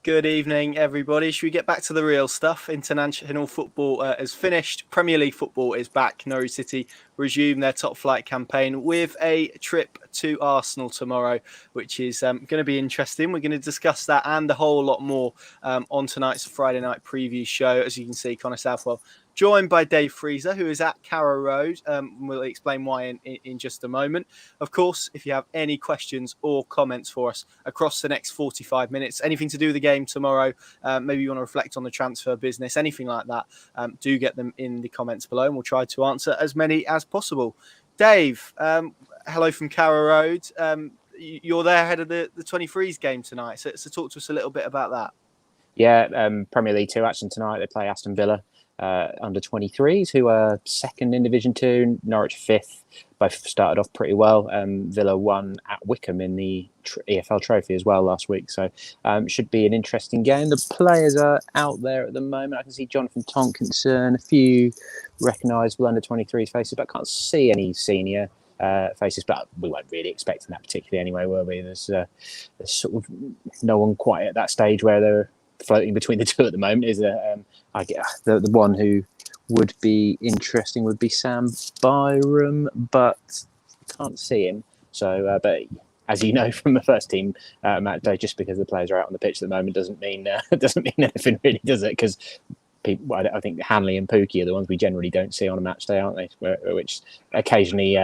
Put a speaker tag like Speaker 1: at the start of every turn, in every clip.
Speaker 1: Good evening, everybody. Should we get back to the real stuff? International football has finished. Premier League football is back. Norwich City resume their top flight campaign with a trip to Arsenal tomorrow, which is going to be interesting. We're going to discuss that and a whole lot more on tonight's Friday night preview show. As you can see, Connor Southwell joined by Dave Freezer, who is at Carrow Road. We'll explain why in just a moment. Of course, if you have any questions or comments for us across the next 45 minutes, anything to do with the game tomorrow, maybe you want to reflect on the transfer business, anything like that, do get them in the comments below and we'll try to answer as many as possible. Dave, hello from Carrow Road. You're there ahead of the 23s game tonight, so talk to us a little bit about that.
Speaker 2: Yeah, Premier League 2 action tonight. They play Aston Villa under 23s, who are second in Division 2, Norwich fifth. Both started off pretty well. Villa won at Wickham in the EFL Trophy as well last week, so should be an interesting game. The players are out there at the moment. I can see Jonathan Tonkinson, a few recognisable under 23s faces, but I can't see any senior faces, but we weren't really expecting that particularly anyway, were we? There's sort of no one quite at that stage where they're floating between the two at the moment. Is I guess the one who would be interesting would be Sam Byram, but can't see him. So, but as you know from the first team match day, just because the players are out on the pitch at the moment doesn't mean anything really, does it? Because I think Hanley and Pookie are the ones we generally don't see on a match day, aren't they? Which occasionally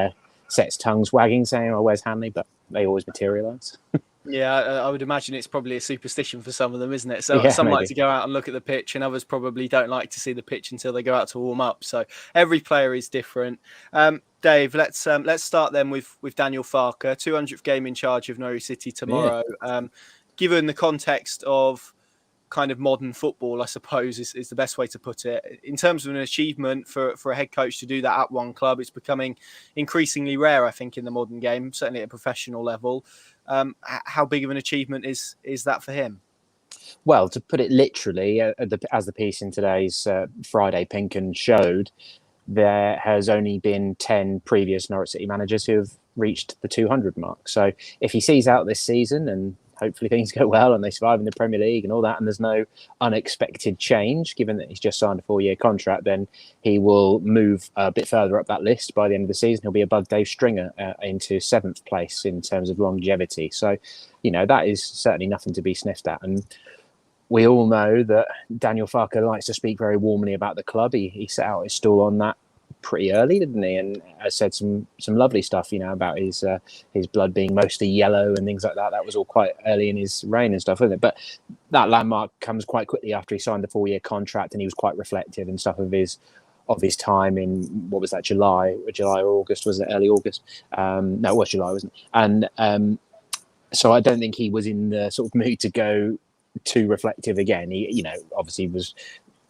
Speaker 2: sets tongues wagging, saying, "Oh, where's Hanley?" But they always materialise.
Speaker 1: Yeah, I would imagine it's probably a superstition for some of them, isn't it? So
Speaker 2: yeah,
Speaker 1: some
Speaker 2: maybe
Speaker 1: like to go out and look at the pitch, and others probably don't like to see the pitch until they go out to warm up. So every player is different. Dave, let's start then with Daniel Farke, 200th game in charge of Norwich City tomorrow. Yeah. Given the context of kind of modern football, I suppose is the best way to put it. In terms of an achievement for a head coach to do that at one club, it's becoming increasingly rare, I think, in the modern game, certainly at a professional level. How big of an achievement is that for him?
Speaker 2: Well, to put it literally, as the piece in today's Friday Pinken showed, there has only been 10 previous Norwich City managers who have reached the 200 mark. So if he sees out this season and hopefully things go well and they survive in the Premier League and all that, and there's no unexpected change, given that he's just signed a 4-year contract, then he will move a bit further up that list. By the end of the season, he'll be above Dave Stringer into 7th place in terms of longevity. So, that is certainly nothing to be sniffed at. And we all know that Daniel Farke likes to speak very warmly about the club. He set out his stall on that pretty early, didn't he? And has said some lovely stuff, about his blood being mostly yellow and things like that. That was all quite early in his reign and stuff, wasn't it? But that landmark comes quite quickly after he signed the 4-year contract, and he was quite reflective and stuff of his time in, what was that, July or August? Was it early August? No, it was July, wasn't it? And so I don't think he was in the sort of mood to go too reflective again. He, obviously was.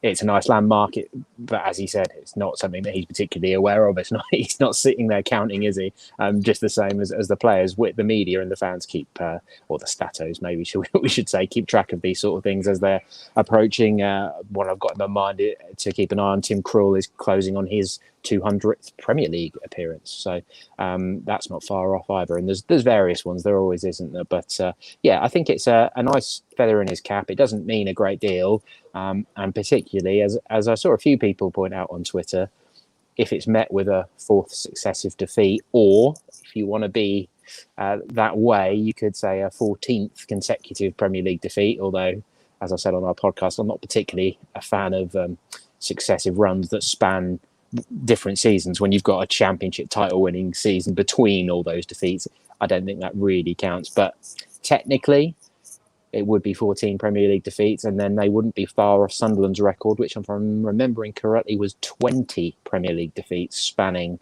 Speaker 2: It's a nice landmark, but as he said, it's not something that he's particularly aware of. He's not sitting there counting, is he? Just the same as the players, with the media and the fans keep, or the statos maybe we should say, keep track of these sort of things as they're approaching. What I've got in my mind to keep an eye on, Tim Krul is closing on his 200th Premier League appearance, so that's not far off either. And there's various ones, there always isn't there, but yeah, I think it's a nice feather in his cap. It doesn't mean a great deal, and particularly as I saw a few people point out on Twitter, if it's met with a 4th successive defeat, or if you want to be that way, you could say a 14th consecutive Premier League defeat. Although, as I said on our podcast, I'm not particularly a fan of successive runs that span different seasons. When you've got a championship title winning season between all those defeats, I don't think that really counts. But technically, it would be 14 Premier League defeats, and then they wouldn't be far off Sunderland's record, which, if I'm remembering correctly, was 20 Premier League defeats spanning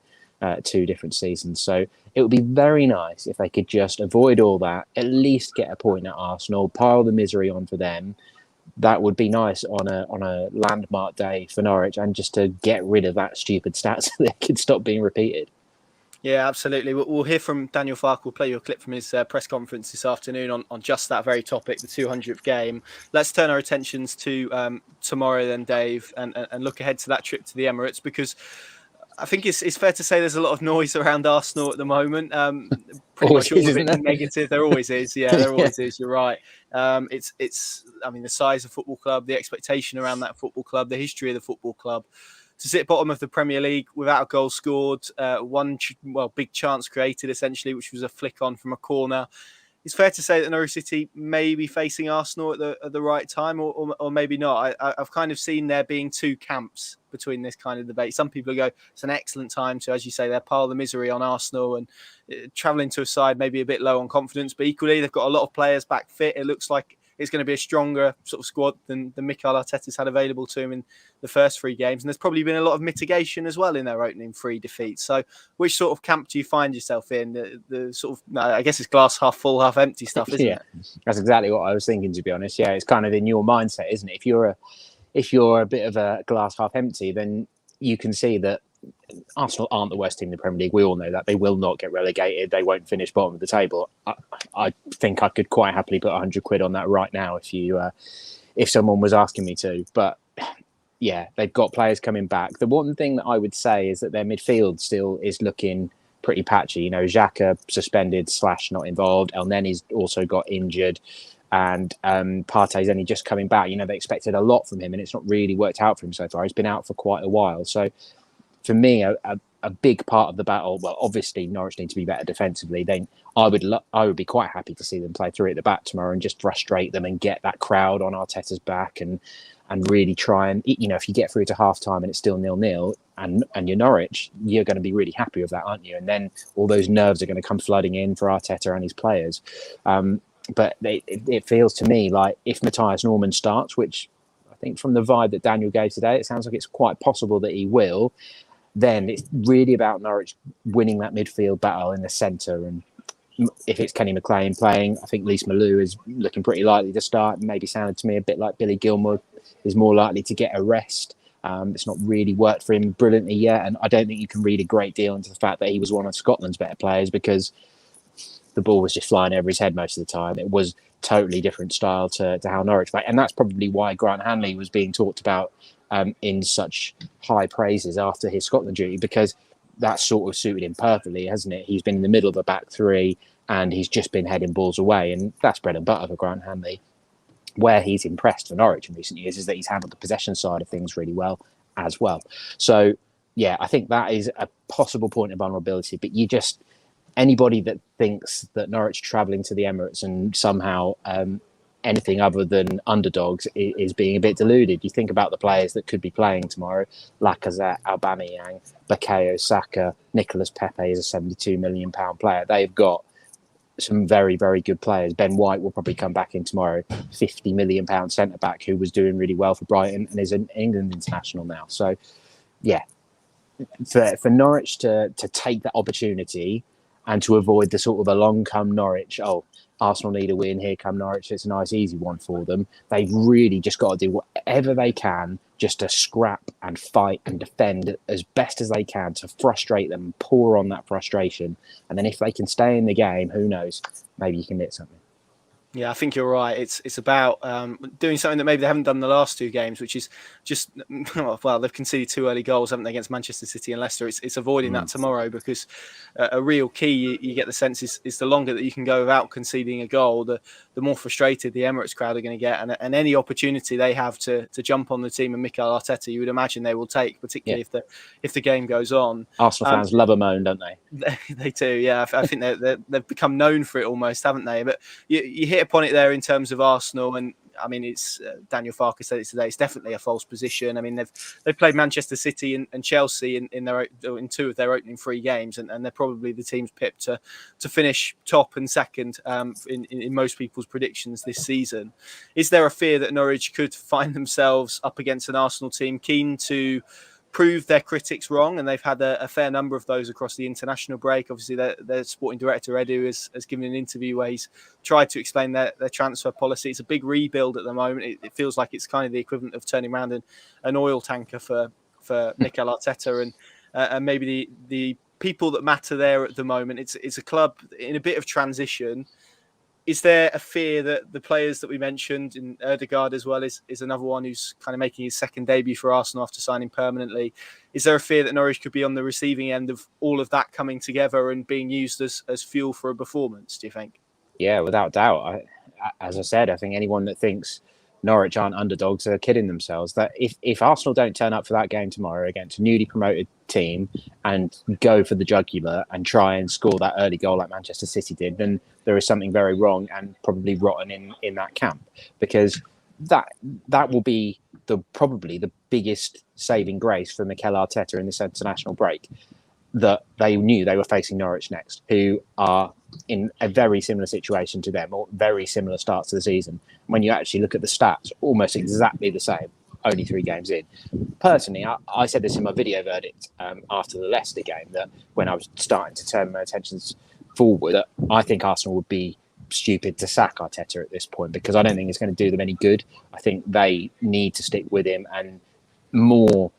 Speaker 2: 2 different seasons. So it would be very nice if they could just avoid all that, at least get a point at Arsenal, pile the misery on for them. That would be nice on a landmark day for Norwich, and just to get rid of that stupid stat so they can stop being repeated.
Speaker 1: Yeah, absolutely. We'll hear from Daniel Farke. We'll play you a clip from his press conference this afternoon on just that very topic, the 200th game. Let's turn our attentions to tomorrow then, Dave, and look ahead to that trip to the Emirates, because I think it's fair to say there's a lot of noise around Arsenal at the moment. Pretty
Speaker 2: Always
Speaker 1: much all
Speaker 2: is,
Speaker 1: of it
Speaker 2: isn't there?
Speaker 1: negative. There always is. Yeah, there
Speaker 2: Yeah.
Speaker 1: always is. You're right. It's. I mean, the size of football club, the expectation around that football club, the history of the football club. To sit bottom of the Premier League without a goal scored, one big chance created essentially, which was a flick on from a corner. It's fair to say that Norwich City may be facing Arsenal at the right time, or maybe not. I've kind of seen there being two camps between this kind of debate. Some people go, it's an excellent time to, as you say, they're pile the misery on Arsenal and travelling to a side maybe a bit low on confidence, but equally they've got a lot of players back fit. It looks like it's going to be a stronger sort of squad than Mikel Arteta's had available to him in the first three games. And there's probably been a lot of mitigation as well in their opening three defeats. So which sort of camp do you find yourself in? The sort of, I guess it's glass half full, half empty stuff, isn't it?
Speaker 2: That's exactly what I was thinking, to be honest. Yeah, it's kind of in your mindset, isn't it? If you're a bit of a glass half empty, then you can see that Arsenal aren't the worst team in the Premier League. We all know that. They will not get relegated. They won't finish bottom of the table. I think I could quite happily put 100 quid on that right now if someone was asking me to. But yeah, they've got players coming back. The one thing that I would say is that their midfield still is looking pretty patchy. You know, Xhaka suspended / not involved. El Nenny's also got injured. And Partey's only just coming back. You know, they expected a lot from him, and it's not really worked out for him so far. He's been out for quite a while. So for me, a big part of the battle, well, obviously Norwich need to be better defensively. Then I would be quite happy to see them play three at the back tomorrow and just frustrate them and get that crowd on Arteta's back and really try and, you know, if you get through to half time and it's still 0-0 and you're Norwich, you're going to be really happy with that, aren't you? And then all those nerves are going to come flooding in for Arteta and his players. But it feels to me like if Matthias Norman starts, which I think from the vibe that Daniel gave today, it sounds like it's quite possible that he will, then it's really about Norwich winning that midfield battle in the centre. And if it's Kenny McLean playing, I think Lise Malou is looking pretty likely to start. Maybe sounded to me a bit like Billy Gilmour is more likely to get a rest. It's not really worked for him brilliantly yet. And I don't think you can read a great deal into the fact that he was one of Scotland's better players because the ball was just flying over his head most of the time. It was totally different style to how Norwich played. And that's probably why Grant Hanley was being talked about in such high praises after his Scotland duty, because that sort of suited him perfectly, hasn't it? He's been in the middle of the back three and he's just been heading balls away. And that's bread and butter for Grant Hanley. Where he's impressed for Norwich in recent years is that he's handled the possession side of things really well as well. So, yeah, I think that is a possible point of vulnerability. But anybody that thinks that Norwich travelling to the Emirates and somehow anything other than underdogs is being a bit deluded. You think about the players that could be playing tomorrow: Lacazette, Aubameyang, Bukayo Saka, Nicolas Pepe is a £72 million player. They've got some very, very good players. Ben White will probably come back in tomorrow, £50 million centre back who was doing really well for Brighton and is an England international now. So, yeah, for Norwich to take that opportunity and to avoid the sort of along come Norwich, Arsenal need a win, here come Norwich, it's a nice easy one for them. They've really just got to do whatever they can just to scrap and fight and defend as best as they can to frustrate them and pour on that frustration. And then if they can stay in the game, who knows, maybe you can hit something.
Speaker 1: Yeah, I think you're right. It's about doing something that maybe they haven't done the last two games, which is just, well, they've conceded 2 early goals, haven't they, against Manchester City and Leicester. It's avoiding that tomorrow, because a real key, you get the sense, is the longer that you can go without conceding a goal, the more frustrated the Emirates crowd are going to get. And any opportunity they have to jump on the team and Mikel Arteta, you would imagine they will take, particularly if the game goes on.
Speaker 2: Arsenal fans love a moan, don't they?
Speaker 1: They do, yeah. I think they've become known for it almost, haven't they? But you hit upon it there in terms of Arsenal, and I mean, it's Daniel Farke said it today. It's definitely a false position. I mean, they've played Manchester City and Chelsea in 2 of their opening 3 games, and they're probably the teams pipped to finish top and second in most people's predictions this season. Is there a fear that Norwich could find themselves up against an Arsenal team keen to prove their critics wrong? And they've had a fair number of those across the international break. Obviously, their sporting director, Edu, has given an interview where he's tried to explain their transfer policy. It's a big rebuild at the moment. It feels like it's kind of the equivalent of turning around an oil tanker for Mikel Arteta and maybe the people that matter there at the moment. It's a club in a bit of transition. Is there a fear that the players that we mentioned, in Ødegaard as well, is another one who's kind of making his second debut for Arsenal after signing permanently? Is there a fear that Norwich could be on the receiving end of all of that coming together and being used as fuel for a performance, do you think?
Speaker 2: Yeah, without doubt. As I said, I think anyone that thinks Norwich aren't underdogs are kidding themselves. That if Arsenal don't turn up for that game tomorrow against a newly promoted team and go for the jugular and try and score that early goal like Manchester City did, then there is something very wrong and probably rotten in that camp, because that will be probably the biggest saving grace for Mikel Arteta in this international break, that they knew they were facing Norwich next, who are in a very similar situation to them, or very similar starts to the season. When you actually look at the stats, almost exactly the same, only 3 games in. Personally, I said this in my video verdict after the Leicester game, that when I was starting to turn my attentions forward, that I think Arsenal would be stupid to sack Arteta at this point, because I don't think it's going to do them any good. I think they need to stick with him, and more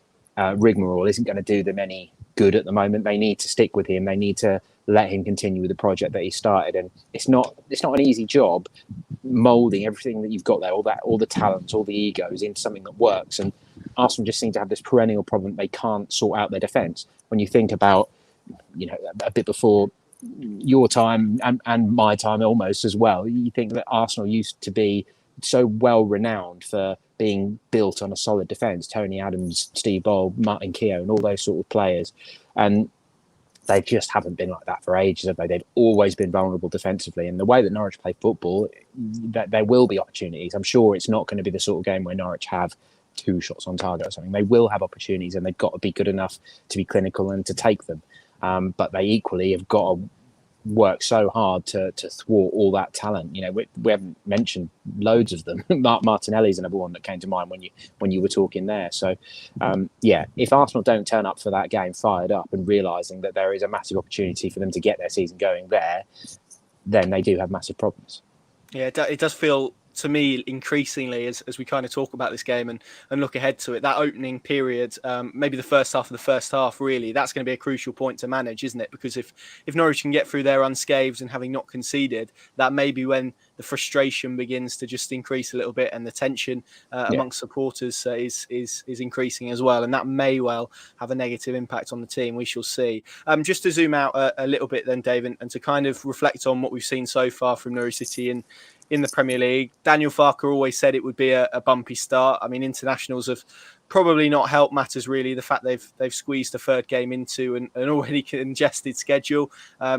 Speaker 2: rigmarole isn't going to do them any good at the moment. They need to stick with him. They need to let him continue with the project that he started, and it's not an easy job molding everything that you've got there, all the talents, all the egos, into something that works. And Arsenal just seem to have this perennial problem. They can't sort out their defence. When you think about, a bit before your time and my time almost as well, you think that Arsenal used to be so well renowned for being built on a solid defence. Tony Adams, Steve Bold, Martin Keown, and all those sort of players. And they just haven't been like that for ages, have they? They've always been vulnerable defensively. And the way that Norwich play football, that there will be opportunities. I'm sure it's not going to be the sort of game where Norwich have 2 shots on target or something. They will have opportunities, and they've got to be good enough to be clinical and to take them. But they equally have got to work so hard to thwart all that talent. We haven't mentioned loads of them. Martinelli's another one that came to mind when you were talking there. So if Arsenal don't turn up for that game fired up and realising that there is a massive opportunity for them to get their season going there, then they do have massive problems.
Speaker 1: Yeah, it does feel to me increasingly, as we kind of talk about this game and look ahead to it, that opening period, maybe the first half of the first half, really, that's going to be a crucial point to manage, isn't it? Because if Norwich can get through there unscathed and having not conceded, that may be when the frustration begins to just increase a little bit, and the tension amongst supporters is increasing as well, and that may well have a negative impact on the team. We shall see. Just to zoom out a little bit then, Dave, and to kind of reflect on what we've seen so far from Norwich City in the Premier League. Daniel Farke always said it would be a bumpy start. I mean, internationals have probably not helped matters really. The fact they've squeezed a 3rd game into an already congested schedule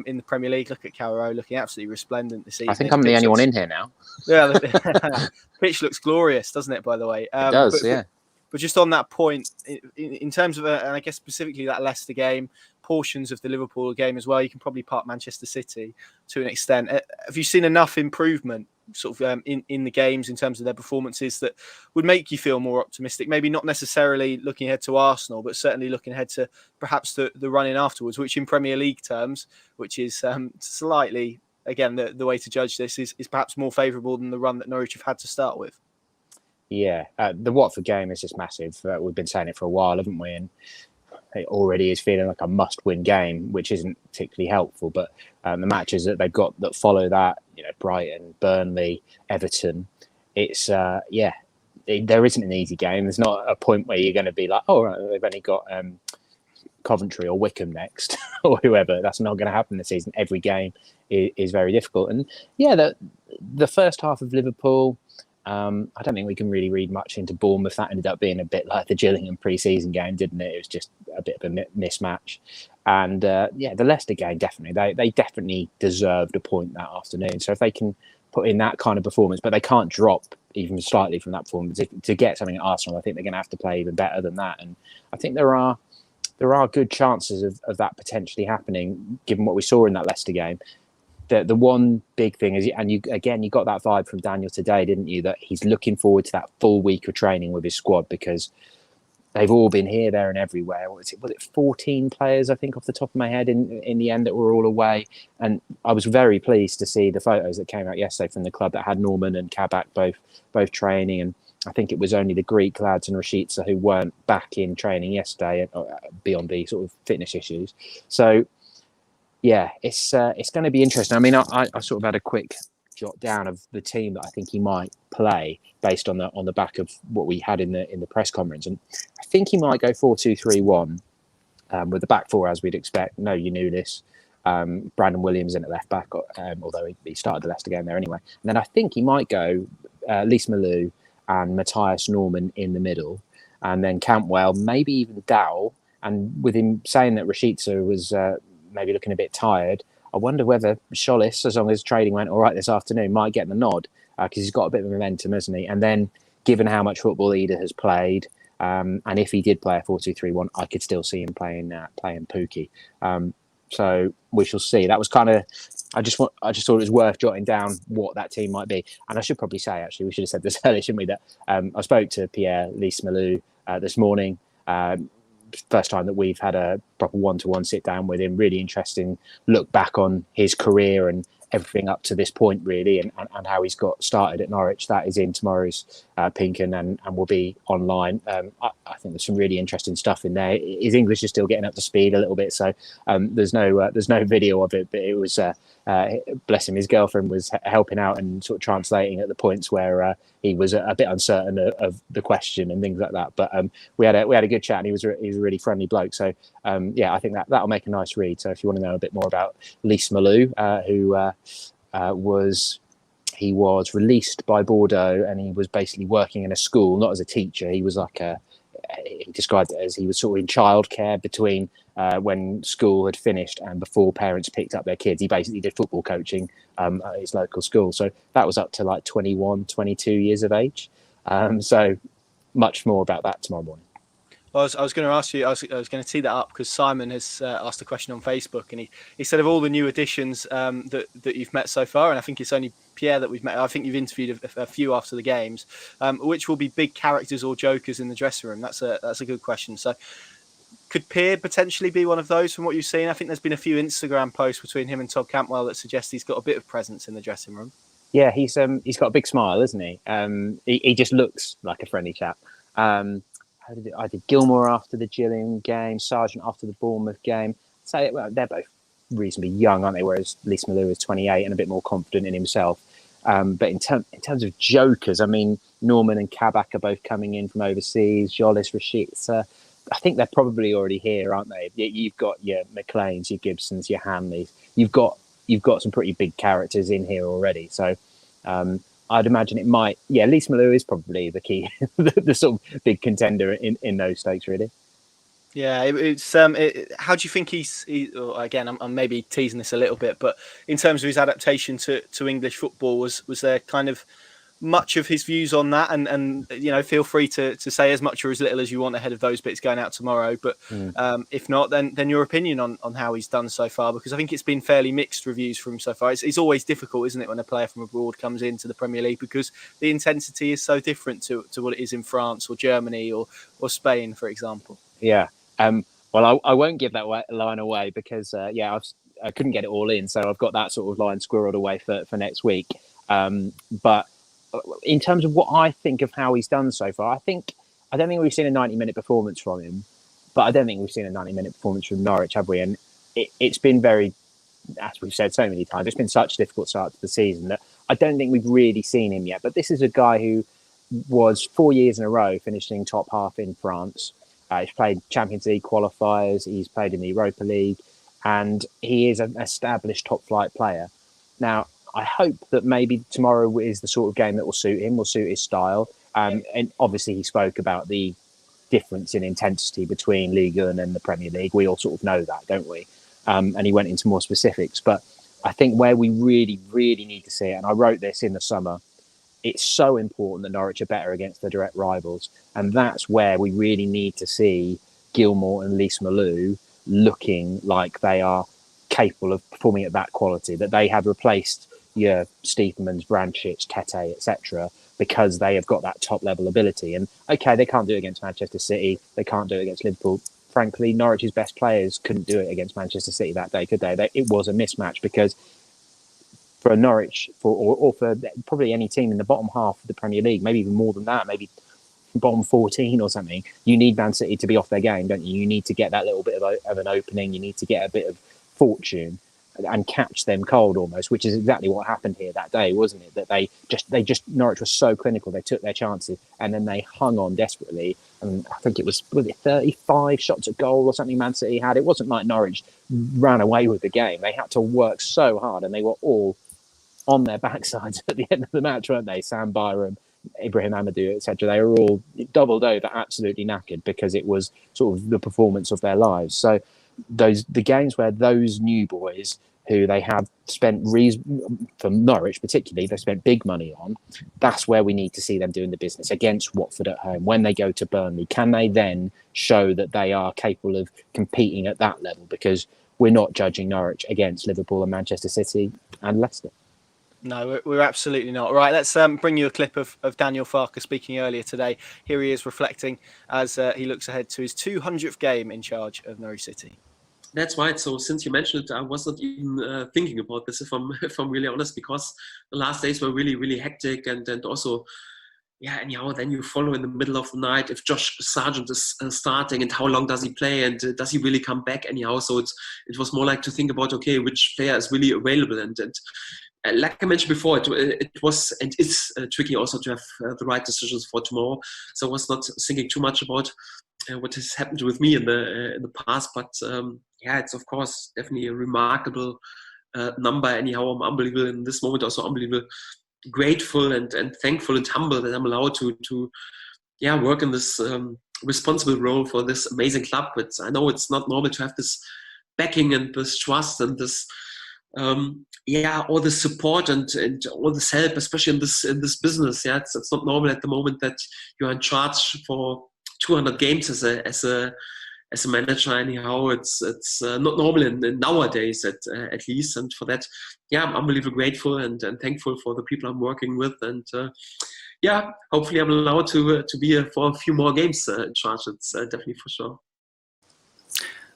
Speaker 1: in the Premier League. Look at Carrow looking absolutely resplendent this evening.
Speaker 2: I think I'm the only one in here now.
Speaker 1: Yeah, the pitch looks glorious, doesn't it? By the way,
Speaker 2: it does. Yeah.
Speaker 1: But just on that point, in terms of, and I guess specifically that Leicester game, portions of the Liverpool game as well, you can probably park Manchester City to an extent. Have you seen enough improvement sort of in the games in terms of their performances that would make you feel more optimistic? Maybe not necessarily looking ahead to Arsenal, but certainly looking ahead to perhaps the run-in afterwards, which in Premier League terms, which is slightly, again, the way to judge this is perhaps more favourable than the run that Norwich have had to start with.
Speaker 2: Yeah, the Watford game is just massive. We've been saying it for a while, haven't we? And it already is feeling like a must-win game, which isn't particularly helpful. But the matches that they've got that follow that, Brighton, Burnley, Everton, it's there isn't an easy game. There's not a point where you're going to be like, oh, right, they've only got Coventry or Wickham next or whoever. That's not going to happen this season. Every game is very difficult. And yeah, the first half of Liverpool, I don't think we can really read much into Bournemouth. That ended up being a bit like the Gillingham pre-season game, didn't it? It was just a bit of a mismatch. And the Leicester game, definitely. They definitely deserved a point that afternoon. So if they can put in that kind of performance, but they can't drop even slightly from that performance to get something at Arsenal, I think they're going to have to play even better than that. And I think there are good chances of that potentially happening, given what we saw in that Leicester game. The one big thing is, and you got that vibe from Daniel today, didn't you? That he's looking forward to that full week of training with his squad, because they've all been here, there, and everywhere. Was it 14 players? I think off the top of my head in the end that were all away. And I was very pleased to see the photos that came out yesterday from the club that had Norman and Kabak both training. And I think it was only the Greek lads and Rashica who weren't back in training yesterday, beyond the sort of fitness issues. So. Yeah, it's going to be interesting. I mean, I sort of had a quick jot down of the team that I think he might play based on the back of what we had in the press conference, and I think he might go 4-2-3-1 with the back four as we'd expect. No Younulis, Brandon Williams in at left back, although he started the Leicester game there anyway. And then I think he might go Lys Malou and Matthias Norman in the middle, and then Cantwell, maybe even Dowell. And with him saying that Rashica was maybe looking a bit tired, I wonder whether Scholes, as long as trading went all right this afternoon, might get the nod because he's got a bit of momentum, hasn't he? And then, given how much football Eder has played, and if he did play a 4-2-3-1, I could still see him playing Pookie. So we shall see. That was kind of. I just thought it was worth jotting down what that team might be. And I should probably say, actually, we should have said this earlier, shouldn't we? That I spoke to Pierre Lys Malou this morning. First time that we've had a proper one-to-one sit down with him. Really interesting look back on his career and everything up to this point, really, and how he's got started at Norwich. That is in tomorrow's Pinken and will be online. I think there's some really interesting stuff in there. His English is still getting up to speed a little bit, so there's no video of it, but it was bless him, his girlfriend was helping out and sort of translating at the points where he was a bit uncertain of the question and things like that. But we had a good chat, and he was a really friendly bloke. So I think that'll make a nice read. So if you want to know a bit more about Lys Malou, who was released by Bordeaux, and he was basically working in a school, not as a teacher. He was like he described it as he was sort of in childcare between when school had finished and before parents picked up their kids. He basically did football coaching at his local school. So that was up to like 21, 22 years of age. So much more about that tomorrow morning.
Speaker 1: Well, I was going to ask you, I was going to tee that up because Simon has asked a question on Facebook, and he said of all the new additions that you've met so far, and I think it's only Pierre that we've met. I think you've interviewed a few after the games, which will be big characters or jokers in the dressing room. That's a good question. So, could Pierre potentially be one of those from what you've seen? I think there's been a few Instagram posts between him and Todd Cantwell that suggest he's got a bit of presence in the dressing room.
Speaker 2: Yeah, he's got a big smile, isn't he? He just looks like a friendly chap. I did Gilmore after the Gillingham game, Sargent after the Bournemouth game. So they're both reasonably young, aren't they? Whereas Lys Malou is 28 and a bit more confident in himself. But in terms of jokers, I mean, Norman and Kabak are both coming in from overseas. Jolis, Rashica, I think they're probably already here, aren't they? You've got your McLeans, your Gibsons, your Hanleys. You've got some pretty big characters in here already. So I'd imagine it might. Yeah, Lys Malou is probably the key, the sort of big contender in those stakes, really.
Speaker 1: Yeah, it's how do you think again, I'm maybe teasing this a little bit, but in terms of his adaptation to English football, was there kind of much of his views on that? And feel free to say as much or as little as you want ahead of those bits going out tomorrow. But if not, then your opinion on how he's done so far, because I think it's been fairly mixed reviews from him so far. It's always difficult, isn't it, when a player from abroad comes into the Premier League, because the intensity is so different to what it is in France or Germany or Spain, for example.
Speaker 2: Yeah. Well, I won't give that line away because I couldn't get it all in, so I've got that sort of line squirreled away for next week. But in terms of what I think of how he's done so far, I don't think we've seen a 90-minute performance from him, but I don't think we've seen a 90-minute performance from Norwich, have we? And it's been very, as we've said so many times, it's been such a difficult start to the season that I don't think we've really seen him yet. But this is a guy who was 4 years in a row finishing top half in France. He's played Champions League qualifiers, he's played in the Europa League, and he is an established top-flight player. Now, I hope that maybe tomorrow is the sort of game that will suit him, will suit his style. And obviously he spoke about the difference in intensity between Ligue 1 and the Premier League. We all sort of know that, don't we? And he went into more specifics. But I think where we really, really need to see it, and I wrote this in the summer, it's so important that Norwich are better against the direct rivals. And that's where we really need to see Gilmore and Lys Malou looking like they are capable of performing at that quality, that they have replaced your Steepmans, Branchich, Tete, etc., because they have got that top-level ability. And, okay, they can't do it against Manchester City. They can't do it against Liverpool. Frankly, Norwich's best players couldn't do it against Manchester City that day, could they? It was a mismatch because for Norwich, or for probably any team in the bottom half of the Premier League, maybe even more than that, maybe bottom 14 or something, you need Man City to be off their game, don't you? You need to get that little bit of an opening. You need to get a bit of fortune. and catch them cold almost, which is exactly what happened here that day, wasn't it? That they just Norwich was so clinical, they took their chances and then they hung on desperately. And I think it was it 35 shots at goal or something Man City had. It wasn't like Norwich ran away with the game. They had to work so hard and they were all on their backsides at the end of the match, weren't they? Sam Byram, Ibrahim Amadou, etc. They were all doubled over, absolutely knackered, because it was sort of the performance of their lives. So the games where those new boys who they have spent for Norwich particularly, they spent big money on, that's where we need to see them doing the business against Watford at home. When they go to Burnley, can they then show that they are capable of competing at that level? Because we're not judging Norwich against Liverpool and Manchester City and Leicester.
Speaker 1: No, we're absolutely not. Right, let's bring you a clip of Daniel Farke speaking earlier today. Here he is reflecting as he looks ahead to his 200th game in charge of Norwich City.
Speaker 3: That's right. So since you mentioned it, I was not even thinking about this, if I'm really honest, because the last days were really, really hectic, and also, yeah, anyhow, then you follow in the middle of the night if Josh Sargent is starting, and how long does he play, and does he really come back anyhow? So it was more like to think about, okay, which player is really available, and like I mentioned before, it was and is tricky also to have the right decisions for tomorrow. So I was not thinking too much about what has happened with me in the past, but yeah, it's of course definitely a remarkable number. Anyhow, I'm unbelievable in this moment, also unbelievable grateful and thankful and humble that I'm allowed to work in this responsible role for this amazing club. But I know it's not normal to have this backing and this trust and this all the support and all this help, especially in this business. Yeah, it's not normal at the moment that you're in charge for 200 games as a manager. Anyhow, it's not normal in nowadays at least. And for that, yeah, I'm unbelievably grateful and thankful for the people I'm working with. And hopefully I'm allowed to be for a few more games in charge. It's definitely for sure.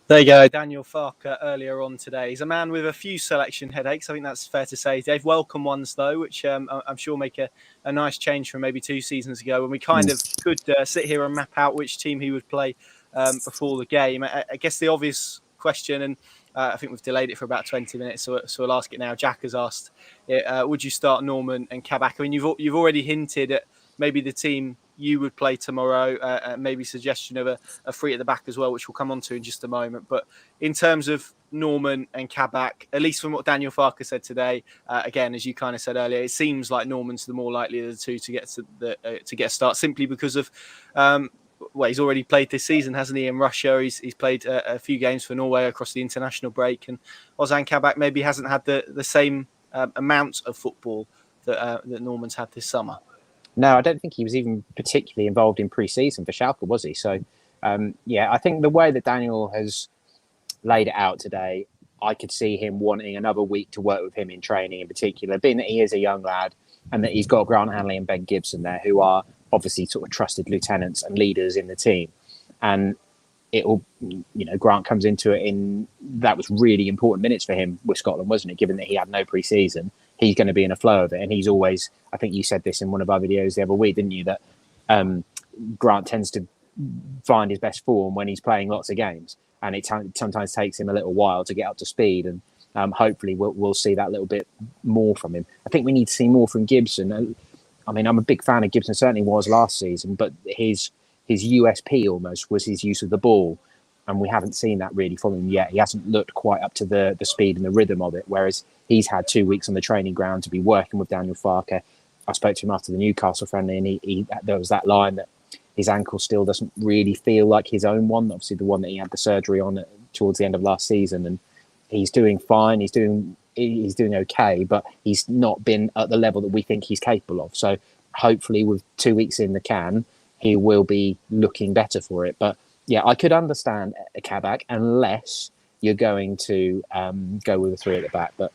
Speaker 1: There you go, Daniel Farke earlier on today. He's a man with a few selection headaches. I think that's fair to say. Dave, welcome ones though, which I'm sure make a nice change from maybe 2 seasons ago when we kind of could sit here and map out which team he would play before the game. I guess the obvious question, and I think we've delayed it for about 20 minutes, so we'll ask it now. Jack has asked, would you start Norman and Kabak? I mean, you've already hinted at maybe the team you would play tomorrow, maybe suggestion of a free at the back as well, which we'll come on to in just a moment. But in terms of Norman and Kabak, at least from what Daniel Farke said today, again, as you kind of said earlier, it seems like Norman's the more likely of the two to get to get a start, simply because of he's already played this season, hasn't he, in Russia? He's played a few games for Norway across the international break, and Ozan Kabak maybe hasn't had the same amount of football that Norman's had this summer.
Speaker 2: No, I don't think he was even particularly involved in pre-season for Schalke, was he? So, I think the way that Daniel has laid it out today, I could see him wanting another week to work with him in training in particular, being that he is a young lad and that he's got Grant Hanley and Ben Gibson there, who are obviously sort of trusted lieutenants and leaders in the team. And it'll, Grant comes into it that was really important minutes for him with Scotland, wasn't it? Given that he had no pre-season, he's going to be in a flow of it. And he's always, I think you said this in one of our videos the other week, didn't you? That Grant tends to find his best form when he's playing lots of games. And it sometimes takes him a little while to get up to speed. And hopefully we'll see that little bit more from him. I think we need to see more from Gibson. I mean, I'm a big fan of Gibson, certainly was last season, but his USP almost was his use of the ball. And we haven't seen that really from him yet. He hasn't looked quite up to the speed and the rhythm of it, whereas he's had 2 weeks on the training ground to be working with Daniel Farke. I spoke to him after the Newcastle friendly, and there was that line that his ankle still doesn't really feel like his own one, obviously the one that he had the surgery on towards the end of last season. And he's doing fine, he's doing okay, but he's not been at the level that we think he's capable of. So hopefully with 2 weeks in the can, he will be looking better for it. But yeah, I could understand a Kabak unless you're going to go with a three at the back. But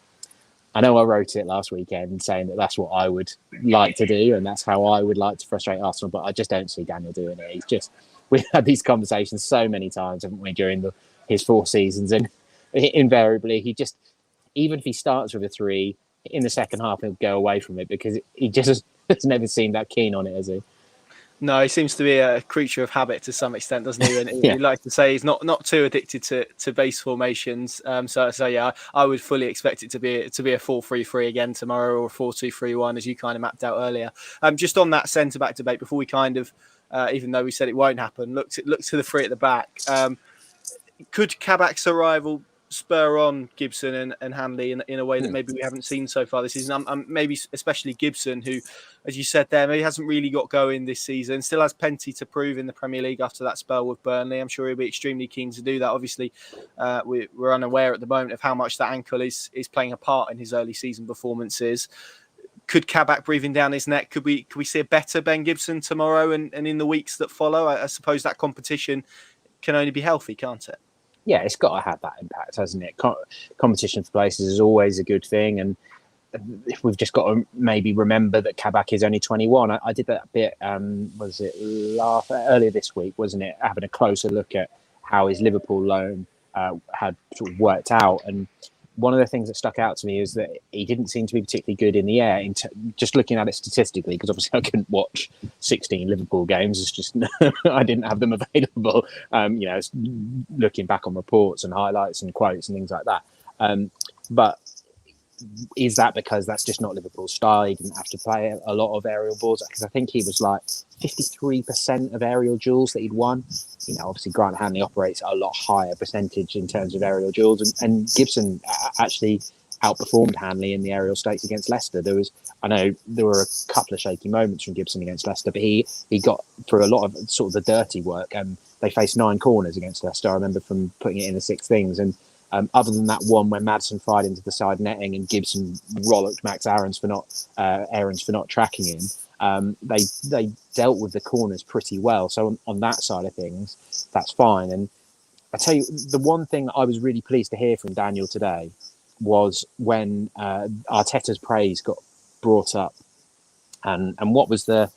Speaker 2: I know I wrote it last weekend saying that that's what I would like to do and that's how I would like to frustrate Arsenal. But I just don't see Daniel doing it. We've had these conversations so many times, haven't we, during his 4 seasons, and invariably he just, even if he starts with a 3 in the second half, he'll go away from it because he just has never seemed that keen on it, has he?
Speaker 1: No, he seems to be a creature of habit to some extent, doesn't he? And
Speaker 2: Yeah.
Speaker 1: he likes to say he's not too addicted to base formations. So yeah, I would fully expect it to be a 4-3-3 again tomorrow, or a 4-2-3-1, as you kind of mapped out earlier. Just on that centre back debate, before we kind of, even though we said it won't happen, look to the three at the back. Could Kabak's arrival spur on Gibson and Hanley in a way that maybe we haven't seen so far this season? Maybe especially Gibson, who, as you said there, maybe hasn't really got going this season, still has plenty to prove in the Premier League after that spell with Burnley. I'm sure he'll be extremely keen to do that. Obviously, we're unaware at the moment of how much that ankle is playing a part in his early season performances. Could Kabak breathing down his neck? Could we see a better Ben Gibson tomorrow and in the weeks that follow? I suppose that competition can only be healthy, can't it?
Speaker 2: Yeah, it's got to have that impact, hasn't it? Competition for places is always a good thing, and we've just got to maybe remember that Kabak is only 21. I did that bit, earlier this week, wasn't it? Having a closer look at how his Liverpool loan had sort of worked out, and one of the things that stuck out to me is that he didn't seem to be particularly good in the air. Just looking at it statistically, because obviously I couldn't watch 16 Liverpool games. It's just I didn't have them available. Looking back on reports and highlights and quotes and things like that. But is that because that's just not Liverpool's style? He didn't have to play a lot of aerial balls, because I think he was like 53% of aerial duels that he'd won. Obviously Grant Hanley operates at a lot higher percentage in terms of aerial duels, and Gibson actually outperformed Hanley in the aerial stakes against Leicester. I know there were a couple of shaky moments from Gibson against Leicester, but he got through a lot of sort of the dirty work. They faced 9 corners against Leicester. I remember from putting it in the 6 things, and other than that one when Maddison fired into the side netting and Gibson rollocked Max Aarons for not tracking him, they dealt with the corners pretty well. So on that side of things, that's fine. And I tell you, the one thing that I was really pleased to hear from Daniel today was when Arteta's praise got brought up, and what was the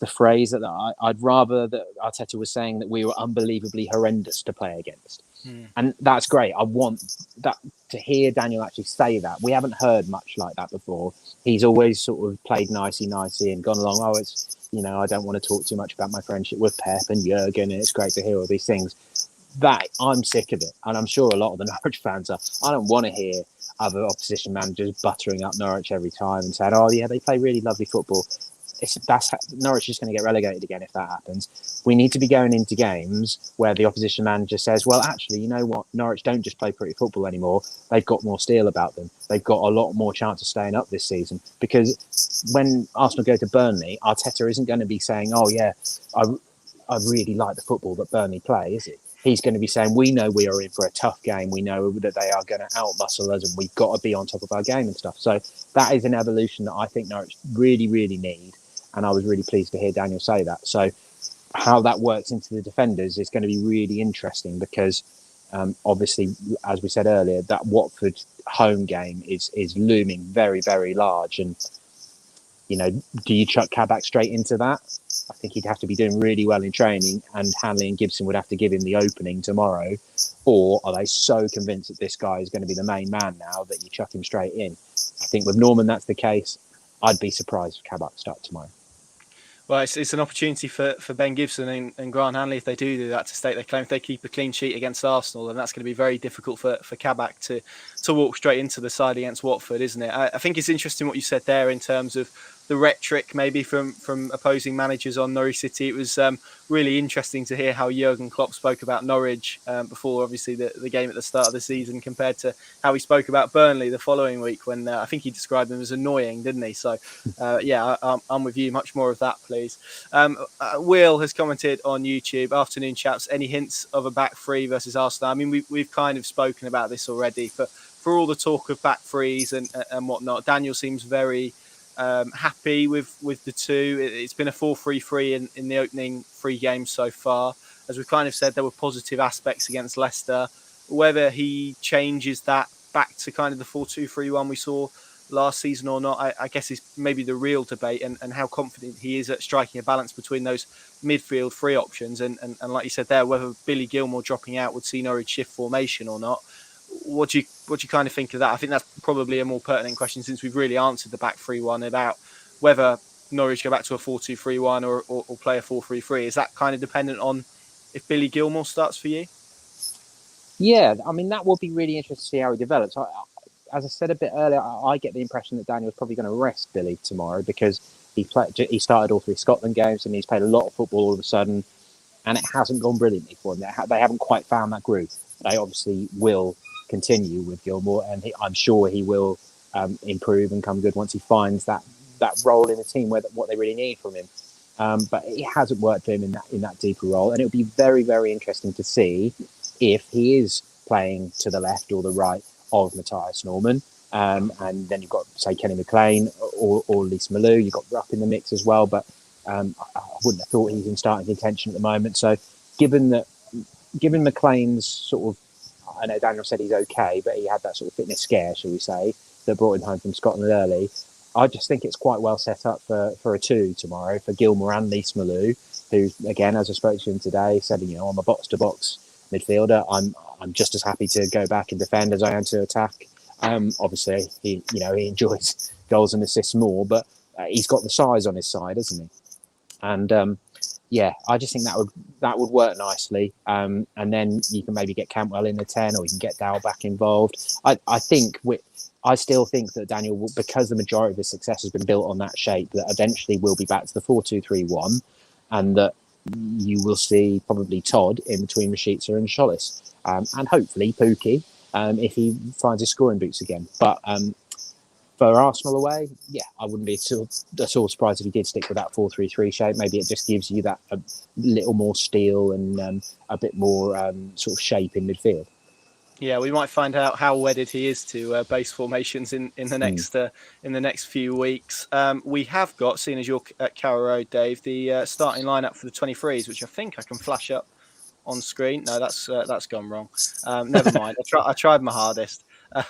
Speaker 2: phrase that I'd rather that Arteta was saying that we were unbelievably horrendous to play against. And that's great. I want that to hear Daniel actually say that. We haven't heard much like that before. He's always sort of played nicey and gone along. Oh, it's, I don't want to talk too much about my friendship with Pep and Jurgen, and it's great to hear all these things. That I'm sick of it, and I'm sure a lot of the Norwich fans are. I don't want to hear other opposition managers buttering up Norwich every time and saying, "Oh yeah, they play really lovely football." Norwich is going to get relegated again if that happens. We need to be going into games where the opposition manager says, well, actually, you know what? Norwich don't just play pretty football anymore. They've got more steel about them. They've got a lot more chance of staying up this season. Because when Arsenal go to Burnley, Arteta isn't going to be saying, oh, yeah, I really like the football that Burnley play, is it? He's going to be saying, we know we are in for a tough game. We know that they are going to outmuscle us, and we've got to be on top of our game and stuff. So that is an evolution that I think Norwich really, really need. And I was really pleased to hear Daniel say that. So how that works into the defenders is going to be really interesting, because obviously, as we said earlier, that Watford home game is looming very, very large. And, do you chuck Kabak straight into that? I think he'd have to be doing really well in training, and Hanley and Gibson would have to give him the opening tomorrow. Or are they so convinced that this guy is going to be the main man now that you chuck him straight in? I think with Norman, that's the case. I'd be surprised if Kabak start tomorrow.
Speaker 1: Well, it's an opportunity for Ben Gibson and Grant Hanley, if they do that, to state their claim. If they keep a clean sheet against Arsenal, then that's going to be very difficult for Kabak to walk straight into the side against Watford, isn't it? I think it's interesting what you said there in terms of the rhetoric maybe from opposing managers on Norwich City. It was really interesting to hear how Jurgen Klopp spoke about Norwich before, obviously, the game at the start of the season, compared to how he spoke about Burnley the following week, when I think he described them as annoying, didn't he? So, I'm with you. Much more of that, please. Will has commented on YouTube, afternoon chaps, any hints of a back three versus Arsenal? I mean, we've kind of spoken about this already. For all the talk of back threes and whatnot, Daniel seems very happy with the two. It's been a 4-3-3 in the opening 3 games so far. As we've kind of said, there were positive aspects against Leicester. Whether he changes that back to kind of the 4-2-3-1 we saw last season or not, I guess is maybe the real debate, and how confident he is at striking a balance between those midfield 3 options. And like you said there, whether Billy Gilmour dropping out would see Norwich shift formation or not. What do you kind of think of that? I think that's probably a more pertinent question, since we've really answered the back 3-1 about whether Norwich go back to a 4-2-3-1 or play a 4-3-3? Is that kind of dependent on if Billy Gilmour starts for you?
Speaker 2: Yeah, I mean, that will be really interesting to see how he develops. As I said a bit earlier, I get the impression that Daniel's probably going to rest Billy tomorrow because he started all 3 Scotland games and he's played a lot of football all of a sudden, and it hasn't gone brilliantly for him. They haven't quite found that groove. They obviously will continue with Gilmour, and I'm sure he will improve and come good once he finds that role in the team where what they really need from him. But it hasn't worked for him in that deeper role, and it'll be very, very interesting to see if he is playing to the left or the right of Matthias Norman. And then you've got, say, Kenny McLean or Lise Malou. You've got Rupp in the mix as well, but I wouldn't have thought he's in starting contention at the moment. So given McLean's sort of, I know Daniel said he's okay, but he had that sort of fitness scare, shall we say, that brought him home from Scotland early. I just think it's quite well set up for a 2 tomorrow for Gilmour and Lise Malou, who, again, as I spoke to him today, said, I'm a box-to-box midfielder. I'm just as happy to go back and defend as I am to attack. Obviously, he enjoys goals and assists more, but he's got the size on his side, hasn't he? And I just think that would work nicely. And then you can maybe get Cantwell in the 10, or you can get Dow back involved. I still think that Daniel will, because the majority of his success has been built on that shape, that eventually we'll be back to the 4-2-3-1, and that you will see probably Todd in between Rashica and Schollis, and hopefully Pookie if he finds his scoring boots again. But for Arsenal away, I wouldn't be at all surprised if he did stick with that 4-3-3 shape. Maybe it just gives you that a little more steel and a bit more sort of shape in midfield.
Speaker 1: Yeah, we might find out how wedded he is to base formations in the next few weeks. We have got, seeing as you're at Carrow Road, Dave, the starting lineup for the 23s, which I think I can flash up on screen. No, that's gone wrong. Never mind. I tried my hardest.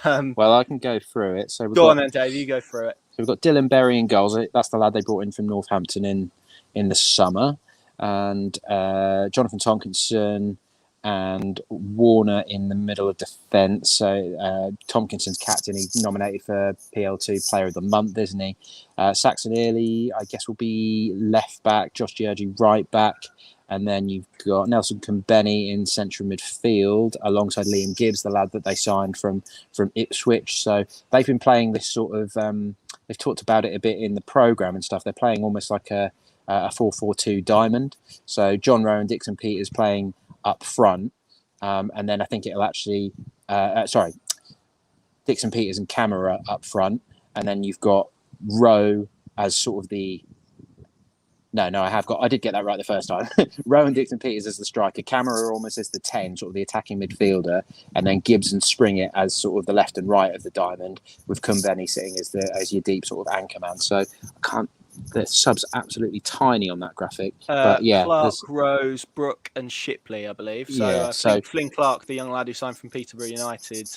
Speaker 2: Well, I can go through it. So
Speaker 1: on then, Dave. You go through it.
Speaker 2: So we've got Dylan Berry in goals. That's the lad they brought in from Northampton in the summer, and Jonathan Tomkinson and Warner in the middle of defence. So Tomkinson's captain. He's nominated for PL2 Player of the Month, isn't he? Saxon Early, I guess, will be left back. Josh Georgie right back. And then you've got Nelson Kumbenny in central midfield alongside Liam Gibbs, the lad that they signed from Ipswich. So they've been playing this sort of, they've talked about it a bit in the programme and stuff. They're playing almost like a 4-4-2 diamond. So John Rowe and Dixon Peters playing up front. And then I think it'll actually, Dixon Peters and Camera up front. And then you've got Rowe as sort of the... No, I did get that right the first time. Rowan Dixon Peters as the striker, Camera almost as the 10, sort of the attacking midfielder, and then Gibbs and Springett as sort of the left and right of the diamond, with Kumbenny sitting as your deep sort of anchor man. So the sub's absolutely tiny on that graphic. But yeah,
Speaker 1: Clark, Rose, Brook, and Shipley, I believe. So Flynn Clark, the young lad who signed from Peterborough United,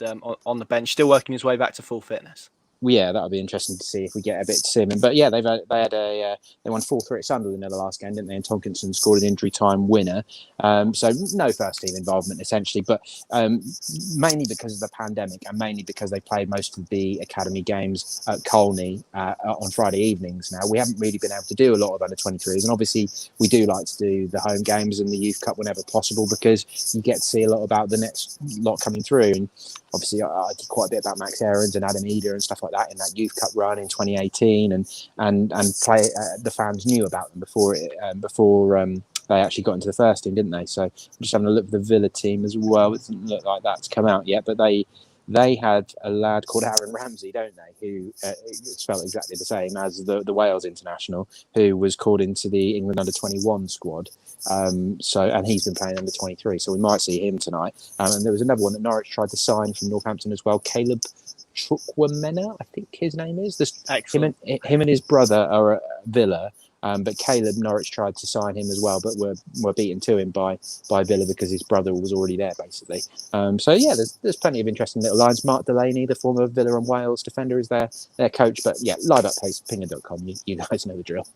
Speaker 1: on the bench, still working his way back to full fitness.
Speaker 2: Yeah, that'll be interesting to see if we get a bit to him. But yeah, they won 4-3 at Sunderland in the last game, didn't they? And Tomkinson scored an injury time winner. So no first team involvement essentially, but mainly because of the pandemic and mainly because they played most of the academy games at Colney on Friday evenings. Now we haven't really been able to do a lot of under 23s, and obviously we do like to do the home games and the Youth Cup whenever possible because you get to see a lot about the next lot coming through. And obviously I did quite a bit about Max Aarons and Adam Eder and stuff like that in that Youth Cup run in 2018, and the fans knew about them before they actually got into the first team, didn't they? So I'm just having a look at the Villa team as well. It doesn't look like that's come out yet, but they had a lad called Aaron Ramsey, don't they? Who it's spelled exactly the same as the Wales international, who was called into the England under-21 squad. And he's been playing under 23, so we might see him tonight. And there was another one that Norwich tried to sign from Northampton as well, Caleb Chukwuemeka, I think his name is. Him and his brother are at Villa, But Caleb, Norwich tried to sign him as well, but were beaten to him by Villa because his brother was already there, basically. So yeah, there's plenty of interesting little lines. Mark Delaney, the former Villa and Wales defender, is their coach. But yeah, live up post pinger.com. You guys know the drill.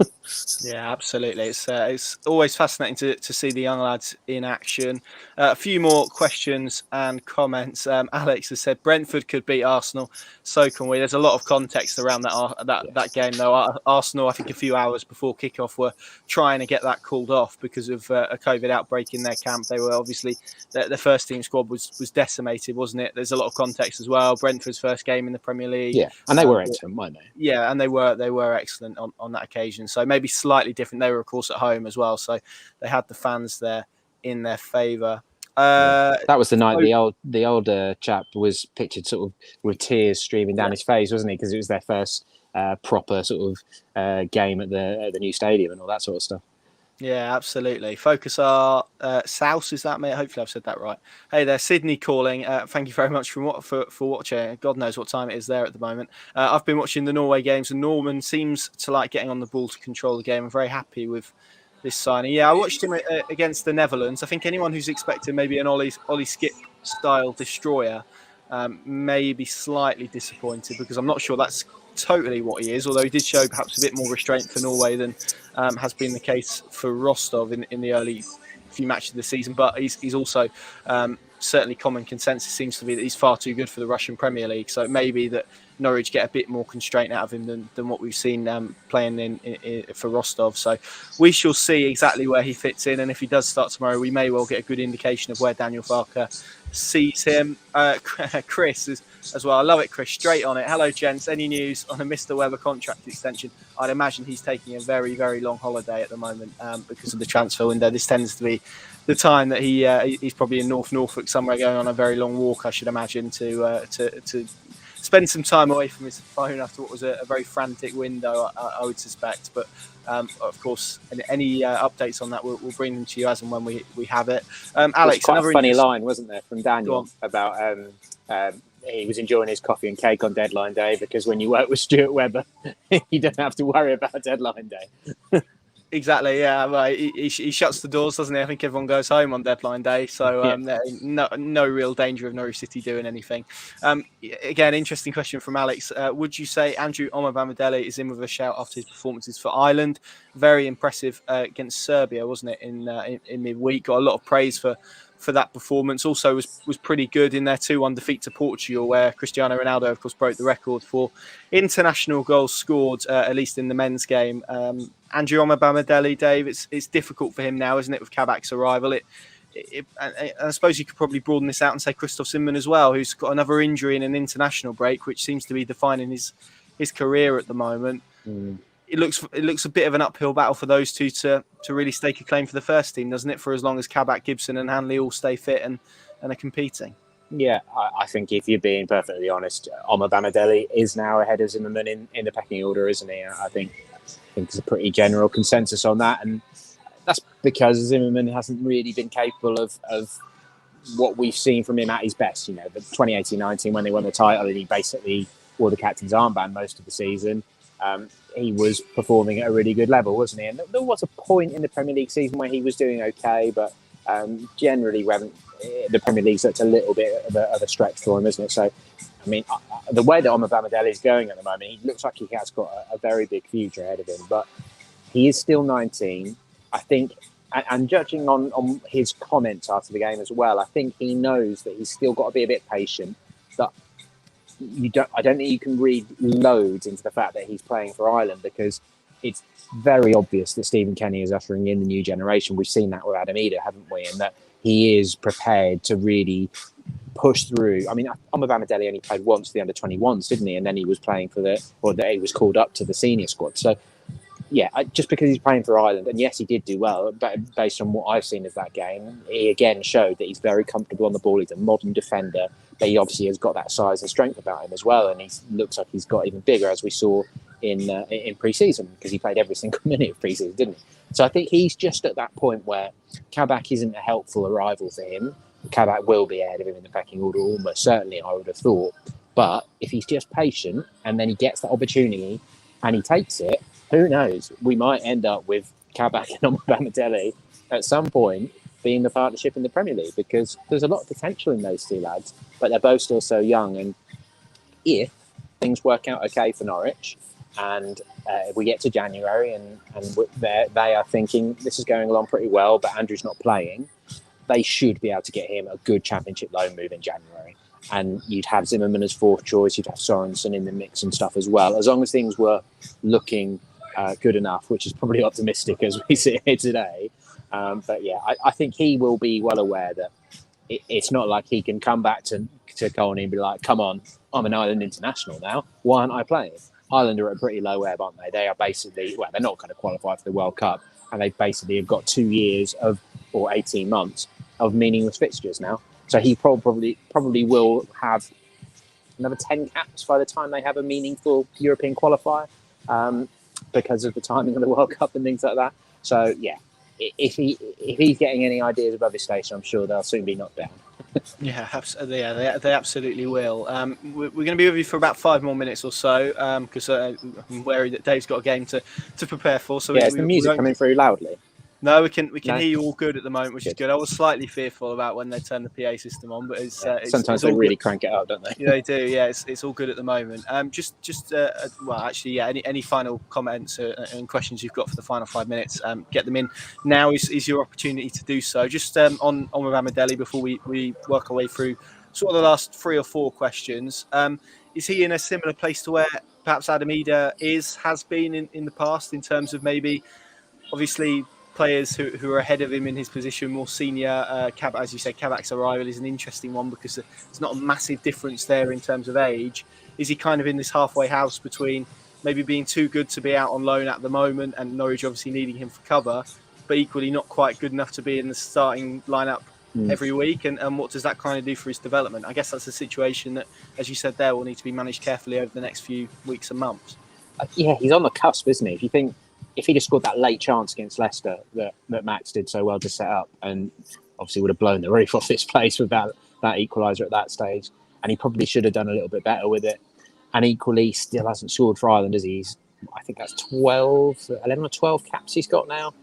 Speaker 1: Yeah, absolutely. It's always fascinating to see the young lads in action. A few more questions and comments. Alex has said Brentford could beat Arsenal. So can we. There's a lot of context around that game, though. Arsenal, I think a few hours before kickoff, were trying to get that called off because of a COVID outbreak in their camp. They were obviously the first team squad was decimated, wasn't it? There's a lot of context as well. Brentford's first game in the Premier League.
Speaker 2: Yeah, and they were excellent, weren't they?
Speaker 1: Yeah, and they were excellent on that occasion. So maybe slightly different. They were, of course, at home as well, so they had the fans there in their favour.
Speaker 2: That was the night the older chap was pictured sort of with tears streaming down his face, wasn't he? Because it was their first proper sort of game at the new stadium and all that sort of stuff.
Speaker 1: Yeah, absolutely. Focus our South, is that, mate? Hopefully I've said that right. Hey there, Sydney calling. Thank you very much for watching. God knows what time it is there at the moment. I've been watching the Norway games, and Norman seems to like getting on the ball to control the game. I'm very happy with this signing. Yeah, I watched him against the Netherlands. I think anyone who's expecting maybe an Ollie Skip style destroyer may be slightly disappointed, because I'm not sure that's totally what he is, although he did show perhaps a bit more restraint for Norway than has been the case for Rostov in the early few matches of the season. But he's also certainly common consensus seems to be that he's far too good for the Russian Premier League. So it may be that Norwich get a bit more constraint out of him than what we've seen playing in for Rostov. So we shall see exactly where he fits in, and if he does start tomorrow, we may well get a good indication of where Daniel Farke sees him. Chris as well. I love it, Chris. Straight on it. Hello, gents. Any news on a Mr. Webber contract extension? I'd imagine he's taking a very, very long holiday at the moment because of the transfer window. This tends to be the time that he's probably in North Norfolk somewhere, going on a very long walk, I should imagine, to spend some time away from his phone after what was a very frantic window, I would suspect. But of course, any updates on that, we'll bring them to you as and when we have it. Alex,
Speaker 2: quite a funny line, wasn't there, from Daniel about he was enjoying his coffee and cake on deadline day because when you work with Stuart Webber, you don't have to worry about deadline day.
Speaker 1: Exactly, yeah. Well, he shuts the doors, doesn't he? I think everyone goes home on deadline day, so no real danger of Norwich City doing anything. Again, interesting question from Alex. Would you say Andrew Omobamidele is in with a shout after his performances for Ireland? Very impressive against Serbia, wasn't it, in midweek? Got a lot of praise for that performance. Also was pretty good in their 2-1 defeat to Portugal, where Cristiano Ronaldo, of course, broke the record for international goals scored, at least in the men's game. Andrew Omobamidele, Dave, it's difficult for him now, isn't it, with Kabak's arrival? I suppose you could probably broaden this out and say Christoph Simon as well, who's got another injury in an international break, which seems to be defining his career at the moment. It looks a bit of an uphill battle for those two to really stake a claim for the first team, doesn't it? For as long as Kabak, Gibson, and Hanley all stay fit and are competing.
Speaker 2: Yeah, I think if you're being perfectly honest, Omobamidele is now ahead of Zimmerman in the pecking order, isn't he? I think there's a pretty general consensus on that, and that's because Zimmerman hasn't really been capable of what we've seen from him at his best. You know, the 2018-19 when they won the title, and he basically wore the captain's armband most of the season. He was performing at a really good level, wasn't he? And there was a point in the Premier League season where he was doing okay, but generally the Premier League's a little bit of a stretch for him, isn't it? So, I mean, the way that Omobamidele is going at the moment, he looks like he has got a very big future ahead of him, but he is still 19. I think, and judging on his comments after the game as well, I think he knows that he's still got to be a bit patient. That I don't think you can read loads into the fact that he's playing for Ireland, because it's very obvious that Stephen Kenny is ushering in the new generation. We've seen that with Adam Eder, haven't we? And that he is prepared to really push through. I mean, Omobamidele only played once for the under-21s, didn't he? And then he was playing he was called up to the senior squad. So, yeah, just because he's playing for Ireland, and yes, he did do well, but based on what I've seen of that game, he again showed that he's very comfortable on the ball. He's a modern defender, but he obviously has got that size and strength about him as well, and he looks like he's got even bigger, as we saw in pre-season, because he played every single minute of pre-season, didn't he? So I think he's just at that point where Kabak isn't a helpful arrival for him. Kabak will be ahead of him in the pecking order, almost certainly, I would have thought. But if he's just patient and then he gets that opportunity and he takes it, who knows? We might end up with Kabak and Bamadelli at some point being the partnership in the Premier League, because there's a lot of potential in those two lads, but they're both still so young. And if things work out okay for Norwich, and we get to January and they are thinking this is going along pretty well, but Andrew's not playing, they should be able to get him a good Championship loan move in January. And you'd have Zimmerman as fourth choice, you'd have Sorensen in the mix and stuff as well, as long as things were looking good enough, which is probably optimistic as we sit here today. But yeah, I think he will be well aware that it's not like he can come back to Colney and be like, come on, I'm an Ireland international now, why aren't I playing? Ireland are at pretty low ebb, aren't they? They are basically, well, they're not going to qualify for the World Cup, and they basically have got 2 years or 18 months of meaningless fixtures now. So he probably will have another 10 caps by the time they have a meaningful European qualifier, because of the timing of the World Cup and things like that. So yeah, if he's getting any ideas above his station, I'm sure they'll soon be knocked down.
Speaker 1: Yeah, they absolutely will. We're going to be with you for about 5 more minutes or so, because I'm wary that Dave's got a game to prepare for. So
Speaker 2: yeah, is the music coming through loudly?
Speaker 1: No, we can hear you all good at the moment, which is good. I was slightly fearful about when they turn the PA system on, but
Speaker 2: sometimes they really crank it up, don't they?
Speaker 1: Yeah, they do. Yeah, it's all good at the moment. Any final comments and questions you've got for the final 5 minutes, get them in. Now is your opportunity to do so. Just on with Bamadelli before we work our way through sort of the last 3 or 4 questions. Is he in a similar place to where perhaps Adam Eder has been in the past, in terms of maybe, obviously, players who are ahead of him in his position, more senior? As you said, Kabak's arrival is an interesting one because there's not a massive difference there in terms of age. Is he kind of in this halfway house between maybe being too good to be out on loan at the moment and Norwich obviously needing him for cover, but equally not quite good enough to be in the starting lineup every week? And what does that kind of do for his development? I guess that's a situation that, as you said there, will need to be managed carefully over the next few weeks and months.
Speaker 2: Yeah, he's on the cusp, isn't he? If he'd have scored that late chance against Leicester that Max did so well to set up, and obviously would have blown the roof off this place with that equaliser at that stage, and he probably should have done a little bit better with it. And equally, still hasn't scored for Ireland, has he? I think that's 11 or 12 caps he's got now,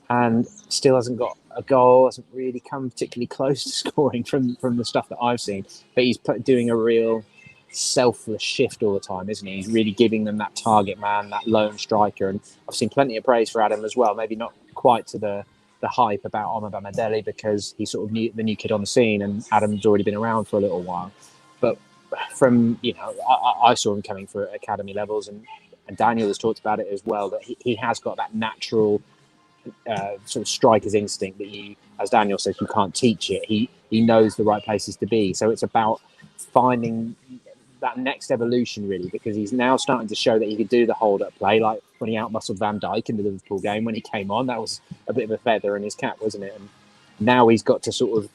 Speaker 2: and still hasn't got a goal, hasn't really come particularly close to scoring from the stuff that I've seen. But he's doing a real selfless shift all the time, isn't he? He's really giving them that target man, that lone striker. And I've seen plenty of praise for Adam as well, maybe not quite to the hype about Omar Bamadelli, because he's sort of the new kid on the scene and Adam's already been around for a little while. But from, I saw him coming for academy levels, and Daniel has talked about it as well, that he has got that natural sort of striker's instinct that you, as Daniel says, you can't teach it. He knows the right places to be. So it's about finding that next evolution, really, because he's now starting to show that he could do the hold-up play, like when he outmuscled Van Dijk in the Liverpool game when he came on. That was a bit of a feather in his cap, wasn't it? And now he's got to sort of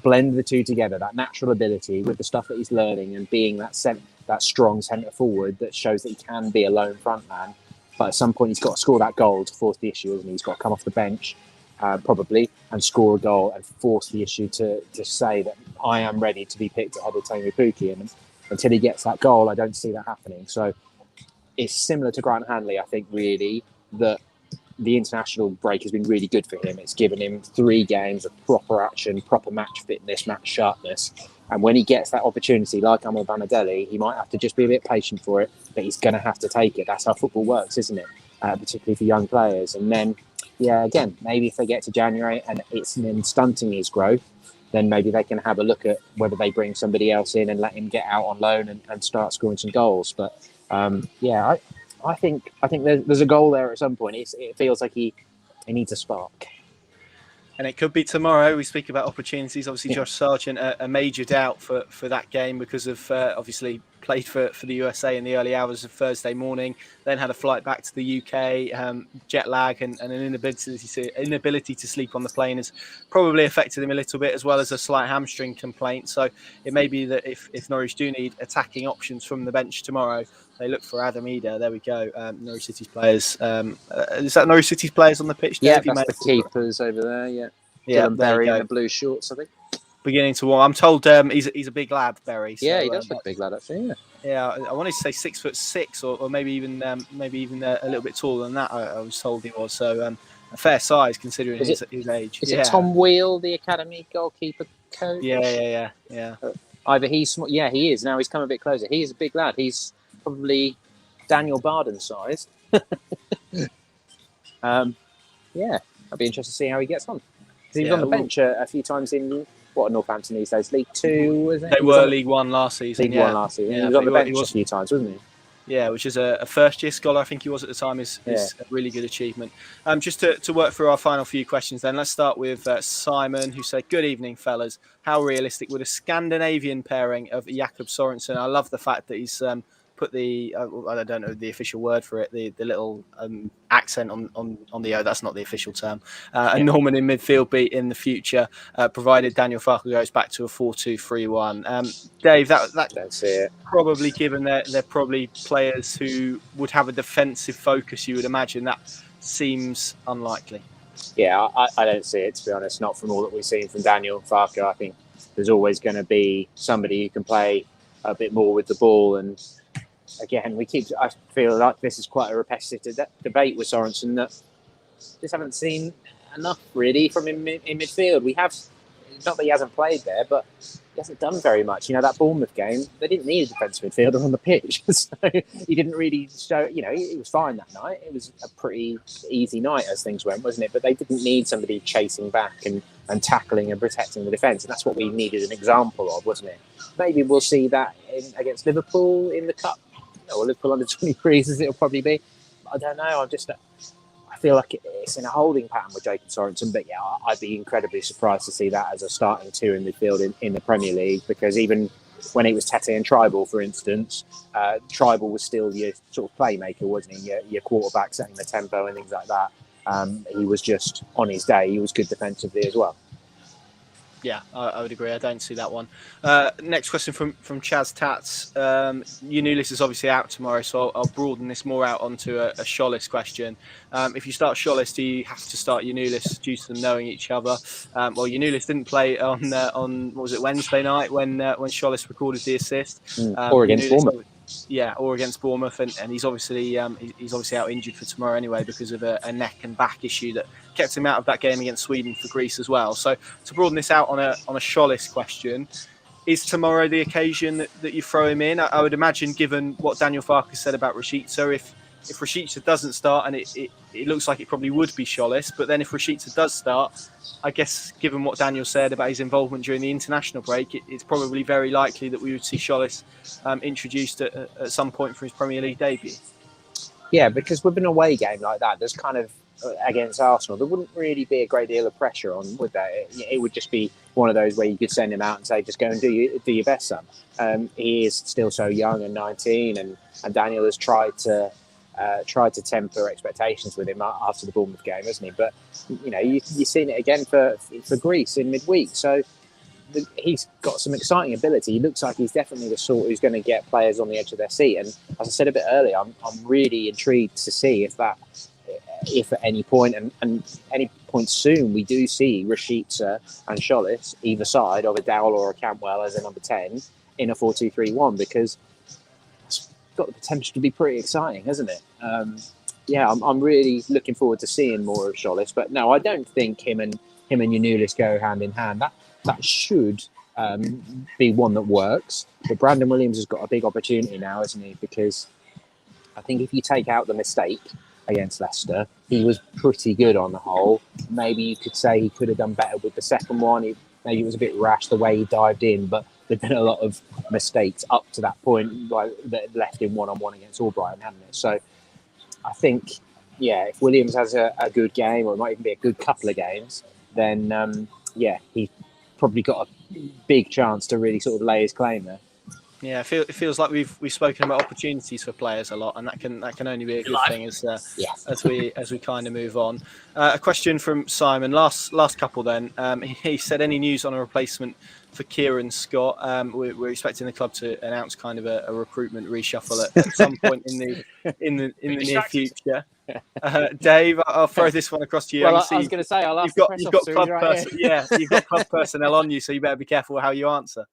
Speaker 2: blend the two together, that natural ability with the stuff that he's learning, and being that strong centre forward that shows that he can be a lone front man. But at some point, he's got to score that goal to force the issue, isn't he? He's got to come off the bench, probably, and score a goal and force the issue to say that I am ready to be picked ahead of Tony Pukki. And until he gets that goal, I don't see that happening. So it's similar to Grant Hanley, I think, really, that the international break has been really good for him. It's given him 3 games of proper action, proper match fitness, match sharpness. And when he gets that opportunity, like Omar Bamadelli, he might have to just be a bit patient for it, but he's going to have to take it. That's how football works, isn't it? Particularly for young players. And then, yeah, again, maybe if they get to January and it's then stunting his growth, then maybe they can have a look at whether they bring somebody else in and let him get out on loan and start scoring some goals. But I think there's a goal there at some point. It feels like he needs a spark.
Speaker 1: And it could be tomorrow. We speak about opportunities. Obviously, Josh Sargent, a major doubt for that game because of obviously played for the USA in the early hours of Thursday morning, then had a flight back to the UK, jet lag and an inability to sleep on the plane has probably affected him a little bit, as well as a slight hamstring complaint. So it may be that if Norwich do need attacking options from the bench tomorrow, they look for Adam Eder. There we go. Norwich City's players. Is that Norwich City's players on the pitch?
Speaker 2: Yeah, that's the keepers over there. Yeah.
Speaker 1: Yeah,
Speaker 2: Berry in the blue shorts, I think.
Speaker 1: Beginning to warm. I'm told he's a big lad, Berry. So,
Speaker 2: yeah, he does look a big lad, actually. Yeah.
Speaker 1: Yeah, I wanted to say 6'6", or maybe even a little bit taller than that. I was told he was, so a fair size considering his age.
Speaker 2: Is it Tom Wheel, the academy goalkeeper coach?
Speaker 1: Yeah.
Speaker 2: Either he's small. Yeah, he is. Now he's come a bit closer. He is a big lad. He's probably Daniel Barden sized. Yeah, I'd be interested to see how he gets on. Because he was on the bench a few times in Northampton these days, League Two, wasn't it?
Speaker 1: They were League One last season.
Speaker 2: League One last season. Yeah, he was on the bench a few times, wasn't he?
Speaker 1: Yeah, which is a first-year scholar, I think he was at the time, is a really good achievement. Just to work through our final few questions then, let's start with Simon, who said, "Good evening, fellas. How realistic would a Scandinavian pairing of Jakob Sorensen?" I love the fact that he's put the, I don't know the official word for it, the little accent on the O, that's not the official term, a Norman in midfield beat in the future, provided Daniel Farke goes back to a 4-2-3-1. Dave, that
Speaker 2: don't see it.
Speaker 1: Probably given they're probably players who would have a defensive focus, you would imagine that seems unlikely.
Speaker 2: Yeah, I don't see it, to be honest, not from all that we've seen from Daniel Farke. I think there's always going to be somebody who can play a bit more with the ball. And again, I feel like this is quite a repetitive debate with Sorensen, that just haven't seen enough really from him in midfield. We have, not that he hasn't played there, but he hasn't done very much. That Bournemouth game, they didn't need a defensive midfielder on the pitch, so he didn't really show. He was fine that night. It was a pretty easy night as things went, wasn't it? But they didn't need somebody chasing back and tackling and protecting the defence, and that's what we needed an example of, wasn't it? Maybe we'll see that against Liverpool in the Cup, or Liverpool under 23s, as it'll probably be. I don't know. I feel like it's in a holding pattern with Jacob Sorensen, but yeah, I'd be incredibly surprised to see that as a starting two in midfield in the Premier League, because even when it was Tete and Tribal, for instance, Tribal was still your sort of playmaker, wasn't he? Your quarterback setting the tempo and things like that. He was just on his day. He was good defensively as well.
Speaker 1: Yeah, I would agree. I don't see that one. Next question from Chaz Tats. Yanulis is obviously out tomorrow, so I'll broaden this more out onto a Sholis question. If you start Sholis, do you have to start Yanulis due to them knowing each other? Well, Yanulis didn't play on what was it, Wednesday night when Sholis recorded the assist,
Speaker 2: or against Bournemouth.
Speaker 1: Yeah, or against Bournemouth, and he's obviously out injured for tomorrow anyway because of a neck and back issue that kept him out of that game against Sweden for Greece as well. So to broaden this out on a Sholis question, is tomorrow the occasion that you throw him in? I would imagine, given what Daniel Farke said about Rashica, if Rashica doesn't start, and it looks like it probably would be Sholis, but then if Rashica does start, I guess given what Daniel said about his involvement during the international break, it's probably very likely that we would see Sholis introduced at some point for his Premier League debut.
Speaker 2: Yeah, because with an away game like that, there's kind of, against Arsenal, there wouldn't really be a great deal of pressure on, would there? It would just be one of those where you could send him out and say, just go and do your best, son. He is still so young and 19, and Daniel has tried to temper expectations with him after the Bournemouth game, hasn't he? But you've seen it again for Greece in midweek. So he's got some exciting ability. He looks like he's definitely the sort who's going to get players on the edge of their seat. And as I said a bit earlier, I'm really intrigued to see if at any point and any point soon we do see Rashica and Sholis either side of a Dowell or a Cantwell as a number 10 in a 4-2-3-1, because got the potential to be pretty exciting, hasn't it? I'm really looking forward to seeing more of Sholis. But no, I don't think him and Yanulis go hand in hand. That should be one that works. But Brandon Williams has got a big opportunity now, hasn't he? Because I think if you take out the mistake against Leicester, he was pretty good on the whole. Maybe you could say he could have done better with the second one. Maybe it was a bit rash the way he dived in, but there'd been a lot of mistakes up to that point that left him one-on-one against Albrighton, hadn't it? So I think, if Williams has a good game, or it might even be a good couple of games, then he's probably got a big chance to really sort of lay his claim there.
Speaker 1: Yeah, it feels like we've spoken about opportunities for players a lot, and that can only be a good thing as we kind of move on. A question from Simon, last couple then. He said, any news on a replacement for Kieran Scott? We're expecting the club to announce kind of a recruitment reshuffle at some point in the near future. Dave, I'll throw this one across to you.
Speaker 2: Well, I was going to say, I'll ask you've got
Speaker 1: club personnel on you, so you better be careful how you answer.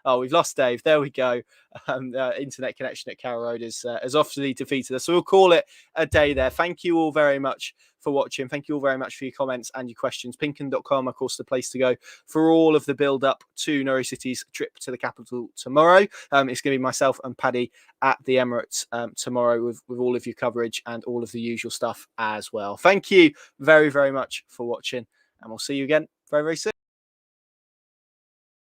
Speaker 1: Oh, we've lost Dave. There we go. Internet connection at Carrow Road has officially defeated us. So we'll call it a day there. Thank you all very much for watching. Thank you all very much for your comments and your questions. Pinkun.com, of course, the place to go for all of the build up to Norwich City's trip to the capital tomorrow. It's going to be myself and Paddy at the Emirates tomorrow with all of your coverage and all of the usual stuff as well. Thank you very, very much for watching, and we'll see you again very, very soon.